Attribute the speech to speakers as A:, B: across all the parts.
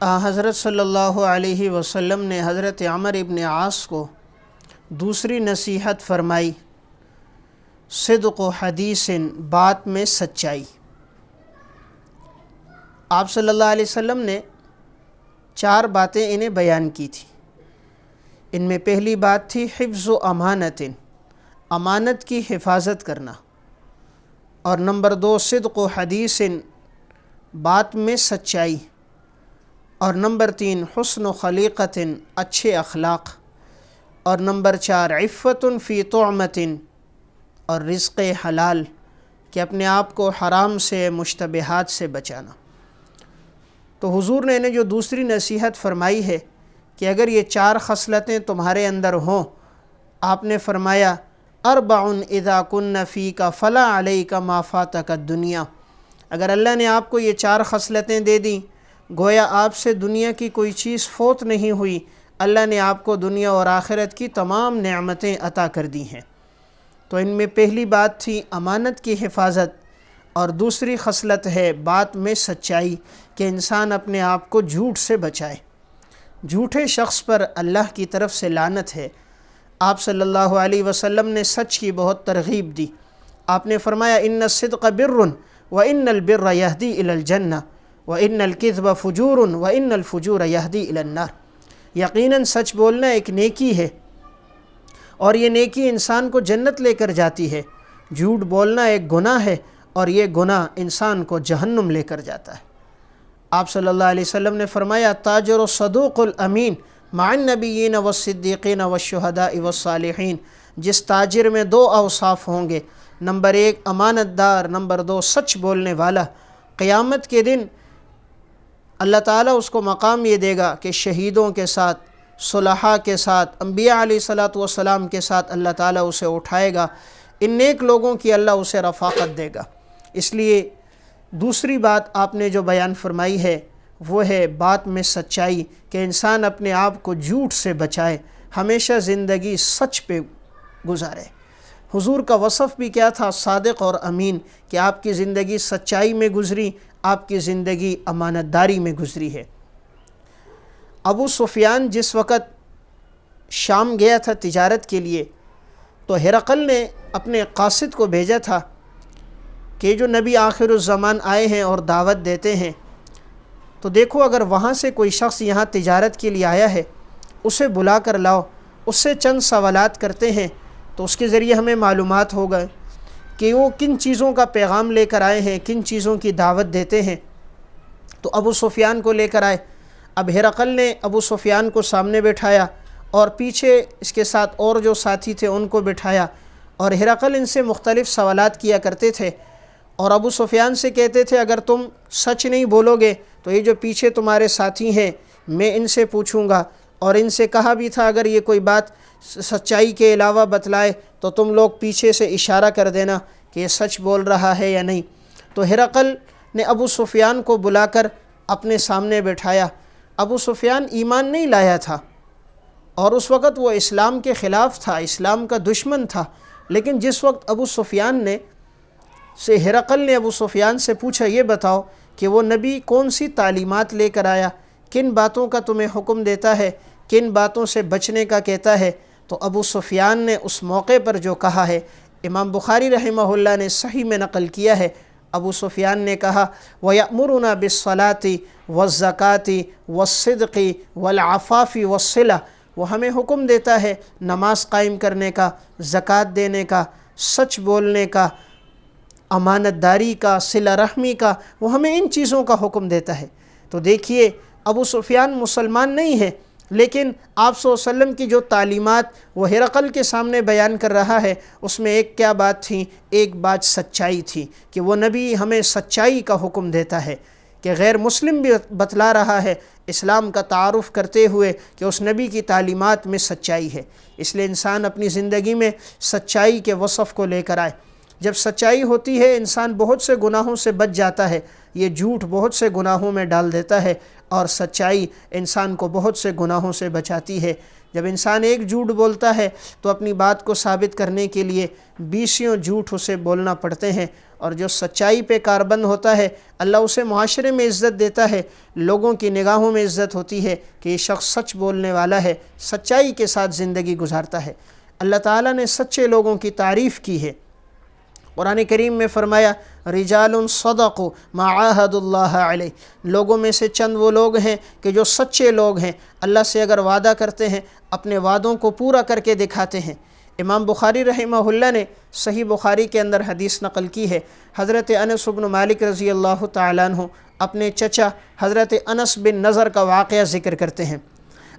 A: حضرت صلی اللہ علیہ وسلم نے حضرت عمر ابن عاص کو دوسری نصیحت فرمائی، صدق و حدیث، بات میں سچائی۔ آپ صلی اللہ علیہ وسلم نے 4 باتیں انہیں بیان کی تھی۔ ان میں پہلی بات تھی حفظ و امانت، امانت کی حفاظت کرنا، اور نمبر 2 صدق و حدیث، بات میں سچائی، اور نمبر 3 حسن و خلیقت، اچھے اخلاق، اور نمبر 4 عفت فی طعمت، اور رزق حلال، کہ اپنے آپ کو حرام سے، مشتبہات سے بچانا۔ تو حضور نے انہیں جو دوسری نصیحت فرمائی ہے کہ اگر یہ 4 خصلتیں تمہارے اندر ہوں، آپ نے فرمایا اربع اذا کن فیک فلا علیک ما فاتک الدنیا۔ اگر اللہ نے آپ کو یہ 4 خصلتیں دے دیں، گویا آپ سے دنیا کی کوئی چیز فوت نہیں ہوئی، اللہ نے آپ کو دنیا اور آخرت کی تمام نعمتیں عطا کر دی ہیں۔ تو ان میں پہلی بات تھی امانت کی حفاظت، اور دوسری خصلت ہے بات میں سچائی، کہ انسان اپنے آپ کو جھوٹ سے بچائے۔ جھوٹے شخص پر اللہ کی طرف سے لعنت ہے۔ آپ صلی اللہ علیہ وسلم نے سچ کی بہت ترغیب دی۔ آپ نے فرمایا ان الصدق بر وان البر یہدی الی الجنہ وان الکذب فجور وان الفجور یہدی الی النار۔ یقیناً سچ بولنا ایک نیکی ہے، اور یہ نیکی انسان کو جنت لے کر جاتی ہے۔ جھوٹ بولنا ایک گناہ ہے، اور یہ گناہ انسان کو جہنم لے کر جاتا ہے۔ آپ صلی اللہ علیہ وسلم نے فرمایا تاجر الصدوق الامین مع النبیین والصدیقین والشہداء والصالحین۔ جس تاجر میں 2 اوصاف ہوں گے، نمبر 1 امانت دار، نمبر 2 سچ بولنے والا، قیامت کے دن اللہ تعالیٰ اس کو مقام یہ دے گا کہ شہیدوں کے ساتھ، صلحاء کے ساتھ، انبیاء علیہ الصلاۃ والسلام کے ساتھ اللہ تعالیٰ اسے اٹھائے گا۔ ان نیک لوگوں کی اللہ اسے رفاقت دے گا۔ اس لیے دوسری بات آپ نے جو بیان فرمائی ہے وہ ہے بات میں سچائی، کہ انسان اپنے آپ کو جھوٹ سے بچائے، ہمیشہ زندگی سچ پہ گزارے۔ حضور کا وصف بھی کیا تھا؟ صادق اور امین، کہ آپ کی زندگی سچائی میں گزری، آپ کی زندگی امانت داری میں گزری ہے۔ ابو سفیان جس وقت شام گیا تھا تجارت کے لیے، تو ہرقل نے اپنے قاصد کو بھیجا تھا کہ جو نبی آخر الزمان آئے ہیں اور دعوت دیتے ہیں، تو دیکھو اگر وہاں سے کوئی شخص یہاں تجارت کے لیے آیا ہے، اسے بلا کر لاؤ، اس سے چند سوالات کرتے ہیں تو اس کے ذریعے ہمیں معلومات ہو گئے کہ وہ کن چیزوں کا پیغام لے کر آئے ہیں، کن چیزوں کی دعوت دیتے ہیں۔ تو ابو سفیان کو لے کر آئے۔ اب ہرقل نے ابو سفیان کو سامنے بٹھایا، اور پیچھے اس کے ساتھ اور جو ساتھی تھے ان کو بٹھایا، اور ہرقل ان سے مختلف سوالات کیا کرتے تھے، اور ابو سفیان سے کہتے تھے اگر تم سچ نہیں بولو گے تو یہ جو پیچھے تمہارے ساتھی ہیں میں ان سے پوچھوں گا، اور ان سے کہا بھی تھا اگر یہ کوئی بات سچائی کے علاوہ بتلائے تو تم لوگ پیچھے سے اشارہ کر دینا کہ یہ سچ بول رہا ہے یا نہیں۔ تو ہرقل نے ابو سفیان کو بلا کر اپنے سامنے بٹھایا۔ ابو سفیان ایمان نہیں لایا تھا، اور اس وقت وہ اسلام کے خلاف تھا، اسلام کا دشمن تھا، لیکن جس وقت ہرقل نے ابو سفیان سے پوچھا یہ بتاؤ کہ وہ نبی کون سی تعلیمات لے کر آیا، کن باتوں کا تمہیں حکم دیتا ہے، کن باتوں سے بچنے کا کہتا ہے، تو ابو سفیان نے اس موقع پر جو کہا ہے، امام بخاری رحمہ اللہ نے صحیح میں نقل کیا ہے، ابو سفیان نے کہا وَيَأْمُرُنَا بِالصَّلَاةِ وَالزَّكَاةِ وَالصِّدْقِ وَالْعَفَافِ وَالصِّلَةِ۔ وہ ہمیں حکم دیتا ہے نماز قائم کرنے کا، زکوٰۃ دینے کا، سچ بولنے کا، امانت داری کا، صلہ رحمی کا، وہ ہمیں ان چیزوں کا حکم دیتا ہے۔ تو دیکھیے ابو سفیان مسلمان نہیں ہے، لیکن آپ صلی اللہ علیہ وسلم کی جو تعلیمات وہ ہرقل کے سامنے بیان کر رہا ہے، اس میں ایک کیا بات تھی؟ ایک بات سچائی تھی، کہ وہ نبی ہمیں سچائی کا حکم دیتا ہے، کہ غیر مسلم بھی بتلا رہا ہے اسلام کا تعارف کرتے ہوئے کہ اس نبی کی تعلیمات میں سچائی ہے۔ اس لیے انسان اپنی زندگی میں سچائی کے وصف کو لے کر آئے۔ جب سچائی ہوتی ہے انسان بہت سے گناہوں سے بچ جاتا ہے۔ یہ جھوٹ بہت سے گناہوں میں ڈال دیتا ہے، اور سچائی انسان کو بہت سے گناہوں سے بچاتی ہے۔ جب انسان ایک جھوٹ بولتا ہے تو اپنی بات کو ثابت کرنے کے لیے 20 جھوٹ اسے بولنا پڑتے ہیں، اور جو سچائی پہ کاربند ہوتا ہے اللہ اسے معاشرے میں عزت دیتا ہے، لوگوں کی نگاہوں میں عزت ہوتی ہے کہ یہ شخص سچ بولنے والا ہے، سچائی کے ساتھ زندگی گزارتا ہے۔ اللہ تعالیٰ نے سچے لوگوں کی تعریف کی ہے۔ قرآن کریم میں فرمایا رجال صدقوا ما عاہدوا اللہ علیہ، لوگوں میں سے چند وہ لوگ ہیں کہ جو سچے لوگ ہیں، اللہ سے اگر وعدہ کرتے ہیں اپنے وعدوں کو پورا کر کے دکھاتے ہیں۔ امام بخاری رحمہ اللہ نے صحیح بخاری کے اندر حدیث نقل کی ہے، حضرت انس بن مالک رضی اللہ تعالیٰ عنہ اپنے چچا حضرت انس بن نضر کا واقعہ ذکر کرتے ہیں۔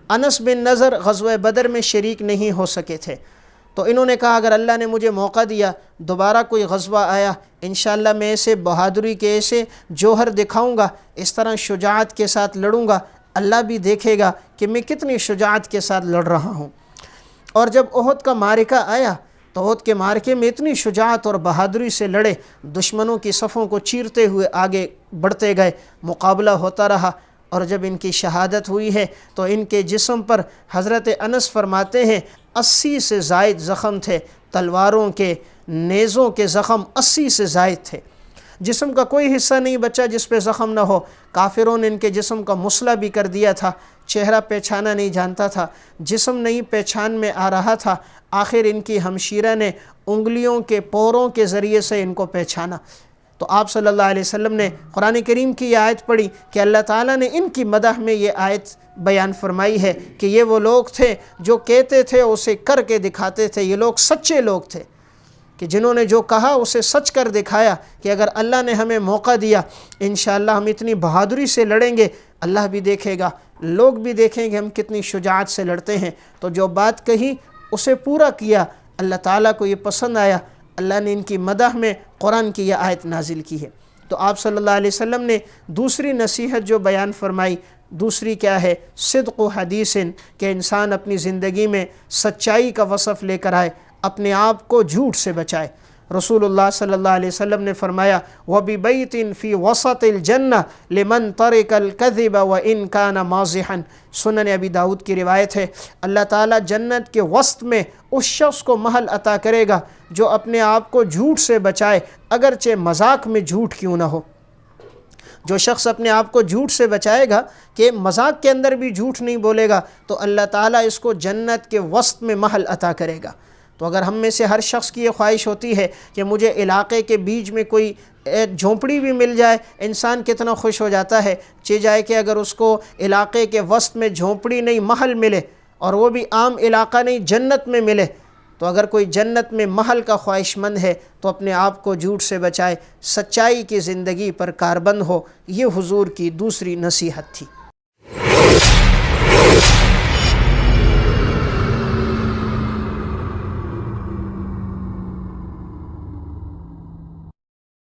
A: انس بن نضر غزوہ بدر میں شریک نہیں ہو سکے تھے، تو انہوں نے کہا اگر اللہ نے مجھے موقع دیا، دوبارہ کوئی غزوہ آیا، انشاءاللہ میں ایسے بہادری کے ایسے جوہر دکھاؤں گا، اس طرح شجاعت کے ساتھ لڑوں گا، اللہ بھی دیکھے گا کہ میں کتنی شجاعت کے ساتھ لڑ رہا ہوں۔ اور جب احد کا معرکہ آیا تو احد کے معرکے میں اتنی شجاعت اور بہادری سے لڑے، دشمنوں کی صفوں کو چیرتے ہوئے آگے بڑھتے گئے، مقابلہ ہوتا رہا، اور جب ان کی شہادت ہوئی ہے تو ان کے جسم پر حضرت انس فرماتے ہیں 80 سے زائد زخم تھے، تلواروں کے، نیزوں کے زخم 80 سے زائد تھے، جسم کا کوئی حصہ نہیں بچا جس پہ زخم نہ ہو۔ کافروں نے ان کے جسم کا مسئلہ بھی کر دیا تھا، چہرہ پہچانا نہیں جانتا تھا، جسم نہیں پہچان میں آ رہا تھا، آخر ان کی ہمشیرہ نے انگلیوں کے پوروں کے ذریعے سے ان کو پہچانا۔ تو آپ صلی اللہ علیہ وسلم نے قرآن کریم کی یہ آیت پڑھی کہ اللہ تعالیٰ نے ان کی مدح میں یہ آیت بیان فرمائی ہے کہ یہ وہ لوگ تھے جو کہتے تھے اسے کر کے دکھاتے تھے، یہ لوگ سچے لوگ تھے کہ جنہوں نے جو کہا اسے سچ کر دکھایا کہ اگر اللہ نے ہمیں موقع دیا انشاءاللہ ہم اتنی بہادری سے لڑیں گے، اللہ بھی دیکھے گا، لوگ بھی دیکھیں گے ہم کتنی شجاعت سے لڑتے ہیں۔ تو جو بات کہی اسے پورا کیا، اللہ تعالیٰ کو یہ پسند آیا، اللہ نے ان کی مدح میں قرآن کی یہ آیت نازل کی ہے۔ تو آپ صلی اللہ علیہ وسلم نے دوسری نصیحت جو بیان فرمائی، دوسری کیا ہے؟ صدق و حدیث، کہ انسان اپنی زندگی میں سچائی کا وصف لے کر آئے، اپنے آپ کو جھوٹ سے بچائے۔ رسول اللہ صلی اللہ علیہ وسلم نے فرمایا وَبِبَيْتٍ فِي وَسَطِ الْجَنَّةِ لِمَنْ تَرِكَ الْكَذِبَ وَإِنْ كَانَ مَازِحًا، سنن ابی داؤد کی روایت ہے، اللہ تعالیٰ جنت کے وسط میں اس شخص کو محل عطا کرے گا جو اپنے آپ کو جھوٹ سے بچائے، اگرچہ مذاق میں جھوٹ کیوں نہ ہو۔ جو شخص اپنے آپ کو جھوٹ سے بچائے گا کہ مذاق کے اندر بھی جھوٹ نہیں بولے گا تو اللہ تعالیٰ اس کو جنت کے وسط میں محل عطا کرے گا۔ تو اگر ہم میں سے ہر شخص کی یہ خواہش ہوتی ہے کہ مجھے علاقے کے بیچ میں کوئی جھونپڑی بھی مل جائے، انسان کتنا خوش ہو جاتا ہے، چاہے جائے کہ اگر اس کو علاقے کے وسط میں جھونپڑی نہیں محل ملے، اور وہ بھی عام علاقہ نہیں جنت میں ملے۔ تو اگر کوئی جنت میں محل کا خواہش مند ہے تو اپنے آپ کو جھوٹ سے بچائے، سچائی کی زندگی پر کاربند ہو۔ یہ حضور کی دوسری نصیحت تھی۔